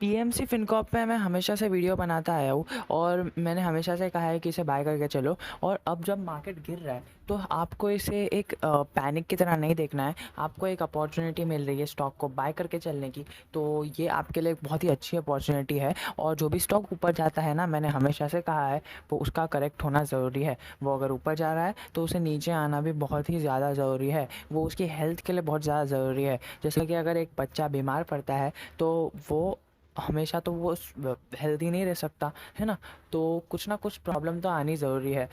PMC Fincorp पे मैं हमेशा से वीडियो बनाता आया हूँ और मैंने हमेशा से कहा है कि इसे बाय करके चलो। और अब जब मार्केट गिर रहा है तो आपको इसे एक पैनिक की तरह नहीं देखना है। आपको एक अपॉर्चुनिटी मिल रही है स्टॉक को बाय करके चलने की, तो ये आपके लिए एक बहुत ही अच्छी अपॉर्चुनिटी है। और जो भी स्टॉक ऊपर जाता है ना, मैंने हमेशा से कहा है वो उसका करेक्ट होना ज़रूरी है। वो अगर ऊपर जा रहा है तो उसे नीचे आना भी बहुत ही ज़्यादा ज़रूरी है। वो उसकी हेल्थ के लिए बहुत ज़्यादा ज़रूरी है। जैसे कि अगर एक बच्चा बीमार पड़ता है तो वो हमेशा तो वो हेल्दी नहीं रह सकता है ना। तो कुछ ना कुछ प्रॉब्लम तो आनी ज़रूरी है।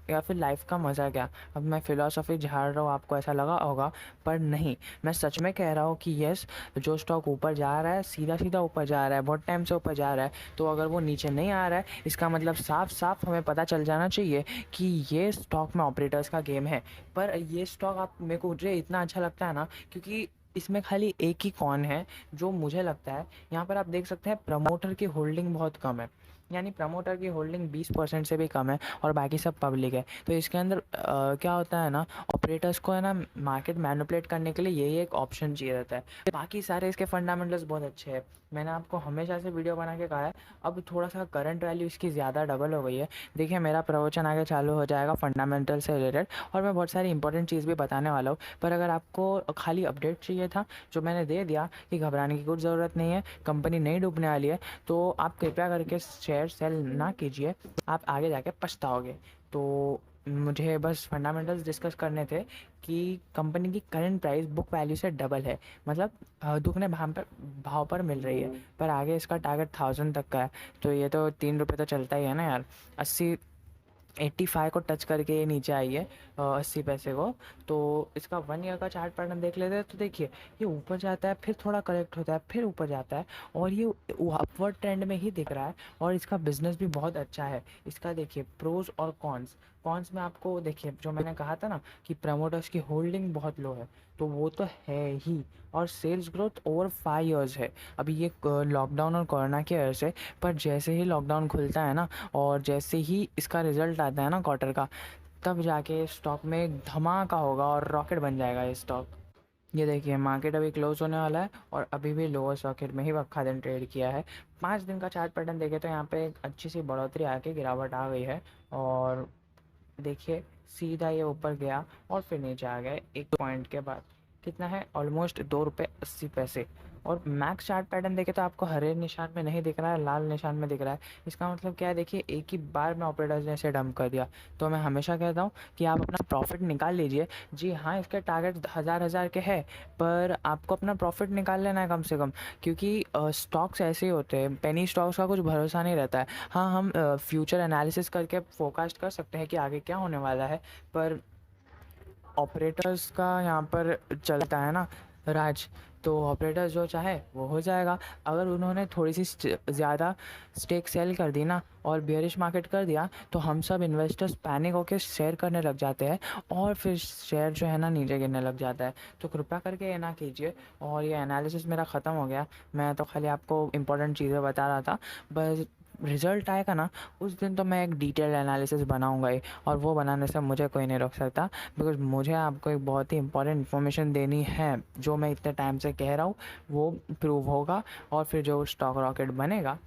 या फिर लाइफ का मज़ा क्या। अब मैं फ़िलॉसफी झाड़ रहा हूँ, आपको ऐसा लगा होगा, पर नहीं, मैं सच में कह रहा हूँ कि यस, जो स्टॉक ऊपर जा रहा है सीधा सीधा ऊपर जा रहा है, बहुत टाइम से ऊपर जा रहा है। तो अगर वो नीचे नहीं आ रहा है, इसका मतलब साफ साफ हमें पता चल जाना चाहिए कि ये स्टॉक में ऑपरेटर्स का गेम है। पर ये स्टॉक आप मेरे को मुझे इतना अच्छा लगता है ना, क्योंकि इसमें खाली एक ही कौन है जो मुझे लगता है। यहाँ पर आप देख सकते हैं प्रमोटर की होल्डिंग बहुत कम है, यानी प्रमोटर की होल्डिंग 20% से भी कम है और बाकी सब पब्लिक है। तो इसके अंदर क्या होता है ना, ऑपरेटर्स को है ना मार्केट मैनिपुलेट करने के लिए यही एक ऑप्शन चाहिए रहता है। बाकी सारे इसके फंडामेंटल्स बहुत अच्छे हैं। मैंने आपको हमेशा से वीडियो बना के कहा है, अब थोड़ा सा करंट वैल्यू इसकी ज़्यादा डबल हो गई है। देखिए, मेरा प्रवचन आगे चालू हो जाएगा फंडामेंटल से रिलेटेड और मैं बहुत सारी इंपॉर्टेंट चीज़ भी बताने वाला हूँ। पर अगर आपको खाली अपडेट चाहिए था जो मैंने दे दिया कि घबराने की कुछ ज़रूरत नहीं है, कंपनी नहीं डूबने वाली है, तो आप कृपया करके शेयर सेल ना कीजिए, आप आगे जाके पछताओगे। तो मुझे बस फंडामेंटल्स डिस्कस करने थे कि कंपनी की करंट प्राइस बुक वैल्यू से डबल है, मतलब दुगने भाव पर मिल रही है। पर आगे इसका टारगेट 1000 तक का है, तो ये तो 3 रुपये तो चलता ही है ना यार। 85 को टच करके ये नीचे आई है 80 पैसे को। तो इसका 1 ईयर का चार्ट पैटर्न देख लेते हैं, तो देखिए ये ऊपर जाता है, फिर थोड़ा करेक्ट होता है, फिर ऊपर जाता है और ये अपवर्ड ट्रेंड में ही दिख रहा है। और इसका बिजनेस भी बहुत अच्छा है। इसका देखिए प्रोज और कॉन्स। कॉन्स में आपको देखिए, जो मैंने कहा था ना कि प्रमोटर्स की होल्डिंग बहुत लो है, तो वो तो है ही। और सेल्स ग्रोथ ओवर 5 ईयर्स है। अभी ये लॉकडाउन और कोरोना की वजह से, पर जैसे ही लॉकडाउन खुलता है ना और जैसे ही इसका रिजल्ट आता है ना क्वार्टर का, तब जाके स्टॉक में एक धमाका होगा और रॉकेट बन जाएगा ये स्टॉक। ये देखिए, मार्केट अभी क्लोज होने वाला है और अभी भी लोअर सॉकेट में ही रखा दिन ट्रेड किया है। 5 दिन का चार्ट पैटर्न देखे तो यहाँ पे एक अच्छी सी बढ़ोतरी आके गिरावट आ गई है। और देखिए, सीधा ये ऊपर गया और फिर नीचे आ गया एक पॉइंट के बाद। कितना है, ऑलमोस्ट 2 रुपये 80 पैसे। और मैक्स चार्ट पैटर्न देखे तो आपको हरे निशान में नहीं दिख रहा है, लाल निशान में दिख रहा है। इसका मतलब क्या है, देखिए एक ही बार में ऑपरेटर्स ने इसे डंप कर दिया। तो मैं हमेशा कहता हूँ कि आप अपना प्रॉफिट निकाल लीजिए। जी हाँ, इसके टारगेट हज़ार हज़ार के हैं, पर आपको अपना प्रॉफिट निकाल लेना है कम से कम, क्योंकि स्टॉक्स ऐसे ही होते हैं, पेनी स्टॉक्स का कुछ भरोसा नहीं रहता है। हाँ, हम फ्यूचर एनालिसिस करके फोरकास्ट कर सकते हैं कि आगे क्या होने वाला है, पर ऑपरेटर्स का यहाँ पर चलता है ना राज। तो ऑपरेटर्स जो चाहे वो हो जाएगा। अगर उन्होंने थोड़ी सी ज़्यादा स्टेक सेल कर दी ना और बियरिश मार्केट कर दिया, तो हम सब इन्वेस्टर्स पैनिक होकर शेयर करने लग जाते हैं और फिर शेयर जो है ना नीचे गिरने लग जाता है। तो कृपया करके ये ना कीजिए। और ये एनालिसिस मेरा ख़त्म हो गया, मैं तो खाली आपको इंपॉर्टेंट चीज़ें बता रहा था। बस रिज़ल्ट आएगा ना, उस दिन तो मैं एक डिटेल एनालिसिस बनाऊंगा ही, और वो बनाने से मुझे कोई नहीं रोक सकता। बिकॉज मुझे आपको एक बहुत ही इंपॉर्टेंट इन्फॉर्मेशन देनी है। जो मैं इतने टाइम से कह रहा हूँ वो प्रूव होगा, और फिर जो स्टॉक रॉकेट बनेगा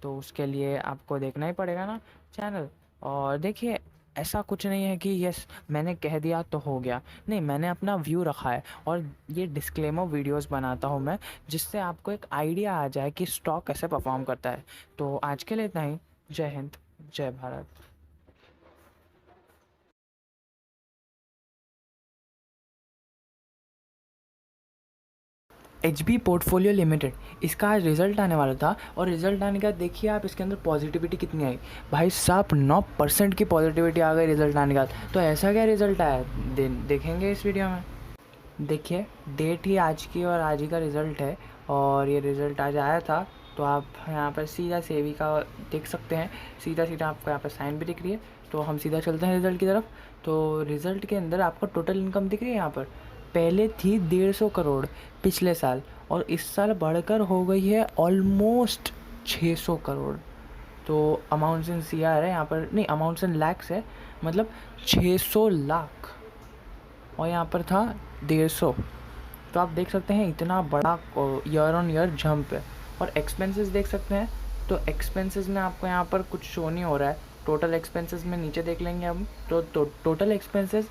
तो उसके लिए आपको देखना ही पड़ेगा ना चैनल। और देखिए, ऐसा कुछ नहीं है कि यस मैंने कह दिया तो हो गया, नहीं, मैंने अपना व्यू रखा है। और ये डिस्क्लेमर वीडियोस बनाता हूँ मैं, जिससे आपको एक आइडिया आ जाए कि स्टॉक कैसे परफॉर्म करता है। तो आज के लिए इतना ही। जय हिंद, जय Bharat. H B portfolio limited, इसका आज रिजल्ट आने वाला था और रिजल्ट आने के बाद देखिए आप इसके अंदर पॉजिटिविटी कितनी आई। भाई साहब 9% की पॉजिटिविटी आ गई रिजल्ट आने के बाद। तो ऐसा क्या रिजल्ट आया, देखेंगे इस वीडियो में। देखिए, डेट ही आज की और आज ही का रिज़ल्ट है, और ये रिज़ल्ट आज आया था। तो आप यहाँ पर सीधा सेवी का देख सकते हैं, सीधा सीधा आपको यहाँ पर साइन भी दिख रही है। तो हम सीधा चलते हैं रिज़ल्ट की तरफ। तो रिज़ल्ट के अंदर आपको टोटल इनकम दिख रही है यहाँ पर। पहले थी 150 करोड़ पिछले साल, और इस साल बढ़कर हो गई है ऑलमोस्ट 600 करोड़। तो अमाउंट्स इन सी आर है यहाँ पर, नहीं, अमाउंट्स इन लैक्स है, मतलब 600 लाख। और यहाँ पर था 150। तो आप देख सकते हैं इतना बड़ा ईयर ऑन ईयर जंप है। और एक्सपेंसेस देख सकते हैं, तो एक्सपेंसेस में आपको यहाँ पर कुछ शो नहीं हो रहा है। टोटल एक्सपेंसेस में नीचे देख लेंगे हम, तो टोटल एक्सपेंसेस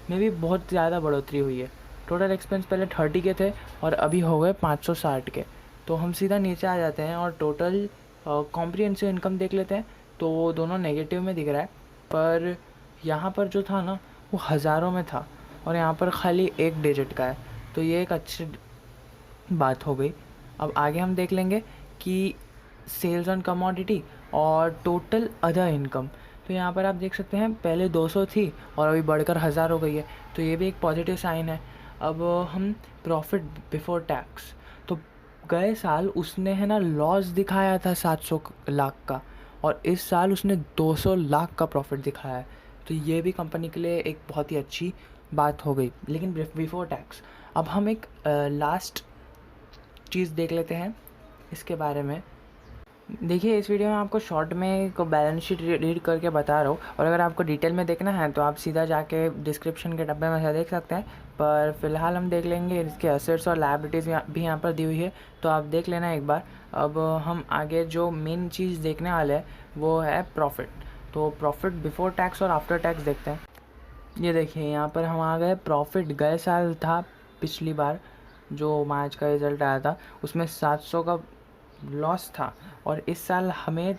में भी बहुत ज़्यादा बढ़ोतरी हुई है। टोटल एक्सपेंस पहले 30 के थे और अभी हो गए 560 के। तो हम सीधा नीचे आ जाते हैं और टोटल कॉम्प्रिहेंसिव इनकम देख लेते हैं, तो वो दोनों नेगेटिव में दिख रहा है। पर यहाँ पर जो था ना वो हज़ारों में था और यहाँ पर खाली 1 डिजिट का है, तो ये एक अच्छी बात हो गई। अब आगे हम देख लेंगे कि सेल्स ऑन कमोडिटी और टोटल अदर इनकम। तो यहाँ पर आप देख सकते हैं पहले 200 थी और अभी बढ़कर 1000 हो गई है, तो ये भी एक पॉजिटिव साइन है। अब हम प्रॉफिट बिफोर टैक्स, तो गए साल उसने है ना लॉस दिखाया था 700 लाख का, और इस साल उसने 200 लाख का प्रॉफिट दिखाया है, तो ये भी कंपनी के लिए एक बहुत ही अच्छी बात हो गई। लेकिन बिफोर टैक्स अब हम एक लास्ट चीज़ देख लेते हैं इसके बारे में। देखिए, इस वीडियो में आपको शॉर्ट में एक बैलेंस शीट रीड करके बता रहा हूँ, और अगर आपको डिटेल में देखना है तो आप सीधा जाके डिस्क्रिप्शन के डब्बे में से देख सकते हैं। पर फिलहाल हम देख लेंगे इसके एसेट्स और लायबिलिटीज़ भी यहाँ पर दी हुई है, तो आप देख लेना एक बार। अब हम आगे जो मेन चीज़ देखने वाले हैं वो है प्रॉफिट। तो प्रॉफिट बिफोर टैक्स और आफ्टर टैक्स देखते हैं। ये देखिए, यहाँ पर हम आ गए। प्रॉफिट गए साल था, पिछली बार जो मार्च का रिज़ल्ट आया था उसमें 700 का लॉस था, और इस साल हमें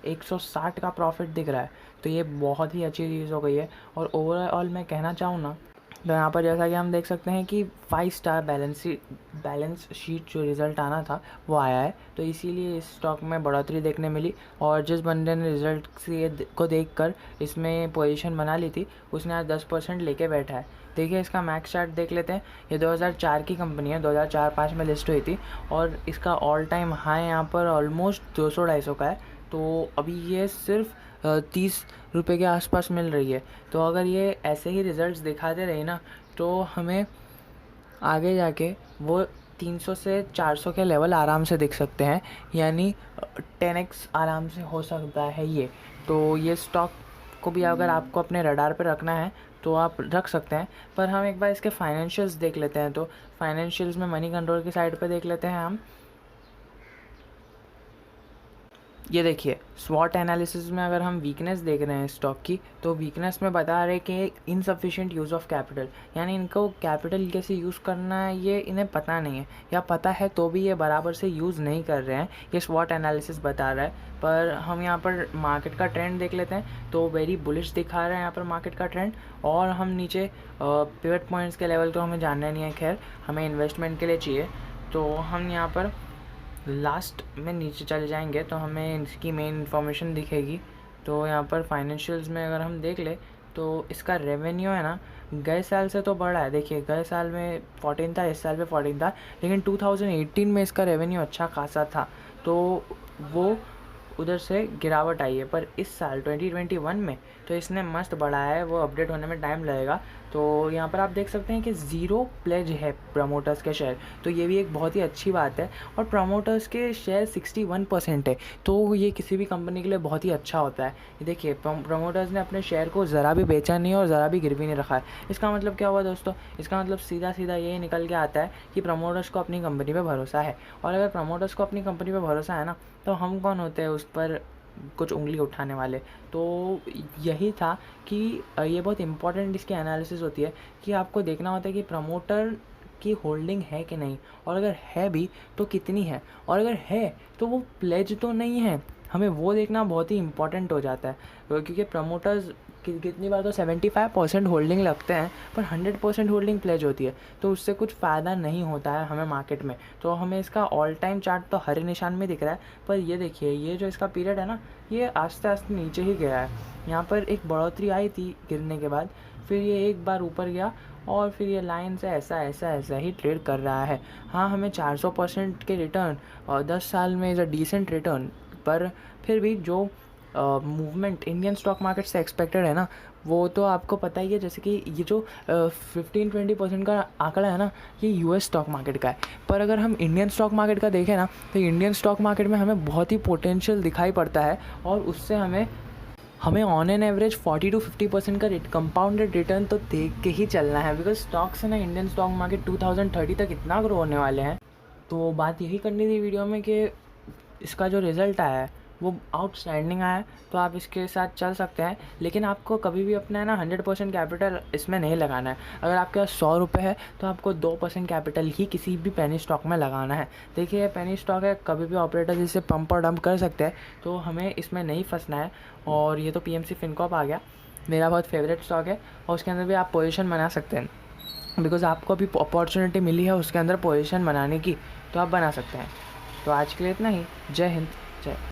160 का प्रॉफिट दिख रहा है, तो ये बहुत ही अच्छी चीज़ हो गई है। और ओवरऑल मैं कहना चाहूँ ना, तो यहाँ पर जैसा कि हम देख सकते हैं कि 5 स्टार बैलेंस शीट जो रिज़ल्ट आना था वो आया है, तो इसीलिए इस स्टॉक में बढ़ोतरी देखने मिली। और जिस बंदे ने रिज़ल्ट को देखकर इसमें पोजीशन बना ली थी उसने आज 10% लेके बैठा है। देखिए, इसका मैक्स चार्ट देख लेते हैं। ये 2004 की कंपनी है, 2004-5 में लिस्ट हुई थी, और इसका ऑल टाइम हाई यहाँ पर ऑलमोस्ट 200-250 का है। तो अभी ये सिर्फ 30 रुपये के आसपास मिल रही है। तो अगर ये ऐसे ही रिज़ल्ट्स दिखाते रहे ना, तो हमें आगे जाके वो 300 से 400 के लेवल आराम से दिख सकते हैं, यानी 10x आराम से हो सकता है ये। तो ये स्टॉक को भी अगर आपको अपने रडार पे रखना है तो आप रख सकते हैं। पर हम एक बार इसके फाइनेंशियल्स देख लेते हैं। तो फाइनेंशियल्स में मनी कंट्रोल की साइड पे देख लेते हैं हम। ये देखिए, स्वॉट एनालिसिस में अगर हम वीकनेस देख रहे हैं स्टॉक की, तो वीकनेस में बता रहे कि इनसफिशिएंट यूज़ ऑफ कैपिटल, यानी इनको कैपिटल कैसे यूज़ करना है ये इन्हें पता नहीं है, या पता है तो भी ये बराबर से यूज़ नहीं कर रहे हैं, ये स्वॉट एनालिसिस बता रहा है। पर हम यहाँ पर मार्केट का ट्रेंड देख लेते हैं, तो वेरी बुलिश दिखा रहा है यहाँ पर मार्केट का ट्रेंड। और हम नीचे पिवट पॉइंट्स के लेवल तो हमें जानना नहीं है, खैर हमें इन्वेस्टमेंट के लिए चाहिए। तो हम यहाँ पर लास्ट में नीचे चले जाएंगे तो हमें इसकी मेन इन्फॉर्मेशन दिखेगी। तो यहाँ पर फाइनेंशियल्स में अगर हम देख ले, तो इसका रेवेन्यू है ना गए साल से तो बढ़ा है। देखिए, गए साल में 14 था, इस साल में 14 था, लेकिन 2018 में इसका रेवेन्यू अच्छा खासा था, तो वो उधर से गिरावट आई है। पर इस साल 2021 में तो इसने मस्त बढ़ाया है, वो अपडेट होने में टाइम लगेगा। तो यहाँ पर आप देख सकते हैं कि 0 प्लेज है प्रमोटर्स के शेयर, तो ये भी एक बहुत ही अच्छी बात है। और प्रमोटर्स के शेयर 61% है, तो ये किसी भी कंपनी के लिए बहुत ही अच्छा होता है। ये देखिए, प्रमोटर्स ने अपने शेयर को ज़रा भी बेचा नहीं और ज़रा भी गिरवी नहीं रखा है। इसका मतलब क्या हुआ दोस्तों? इसका मतलब सीधा सीधा ये निकल के आता है कि प्रमोटर्स को अपनी कंपनी पर भरोसा है। और अगर प्रमोटर्स को अपनी कंपनी पर भरोसा है ना, तो हम कौन होते हैं उस पर कुछ उंगली उठाने वाले? तो यही था कि ये बहुत इंपॉर्टेंट इसकी एनालिसिस होती है कि आपको देखना होता है कि प्रमोटर की होल्डिंग है कि नहीं, और अगर है भी तो कितनी है, और अगर है तो वो प्लेज तो नहीं है। हमें वो देखना बहुत ही इंपॉर्टेंट हो जाता है, क्योंकि प्रमोटर्स कितनी बार तो 75% होल्डिंग लगते हैं, पर 100% होल्डिंग प्लेज होती है, तो उससे कुछ फ़ायदा नहीं होता है हमें मार्केट में। तो हमें इसका ऑल टाइम चार्ट तो हरे निशान में दिख रहा है, पर ये देखिए, ये जो इसका पीरियड है ना, ये आस्ते आस्ते नीचे ही गया है। यहाँ पर एक बढ़ोतरी आई थी गिरने के बाद, फिर ये एक बार ऊपर गया, और फिर ये लाइन से ऐसा ही ट्रेड कर रहा है। हाँ, हमें 400% के रिटर्न और 10 साल में इज़ अ डिसेंट रिटर्न, पर फिर भी जो मूवमेंट इंडियन स्टॉक मार्केट से एक्सपेक्टेड है ना, वो तो आपको पता ही है। जैसे कि ये जो 15-20% का आंकड़ा है ना, ये यूएस स्टॉक मार्केट का है। पर अगर हम इंडियन स्टॉक मार्केट का देखें ना, तो इंडियन स्टॉक मार्केट में हमें बहुत ही पोटेंशियल दिखाई पड़ता है, और उससे हमें ऑन एन एवरेज 40-50% का कंपाउंडेड रिटर्न तो देख के ही चलना है, बिकॉज स्टॉक्स है ना, इंडियन स्टॉक मार्केट 2030 तक इतना ग्रो होने वाले हैं तो बात यही करनी थी वीडियो में कि इसका जो रिज़ल्ट आया है वो आउटस्टैंडिंग आया है, तो आप इसके साथ चल सकते हैं। लेकिन आपको कभी भी अपना है ना 100% कैपिटल इसमें नहीं लगाना है। अगर आपके पास 100 रुपये है तो आपको 2% कैपिटल ही किसी भी पेनी स्टॉक में लगाना है। देखिए, पेनी स्टॉक है, कभी भी ऑपरेटर जिसे पंप और डंप कर सकते हैं, तो हमें इसमें नहीं फंसना है। और ये तो पीएमसी फिनकॉर्प आ गया, मेरा बहुत फेवरेट स्टॉक है, और उसके अंदर भी आप पोजीशन बना सकते हैं। बिकॉज़ आपको अभी अपॉर्चुनिटी मिली है उसके अंदर पोजीशन बनाने की, तो आप बना सकते हैं। तो आज के लिए इतना ही। जय हिंद, जय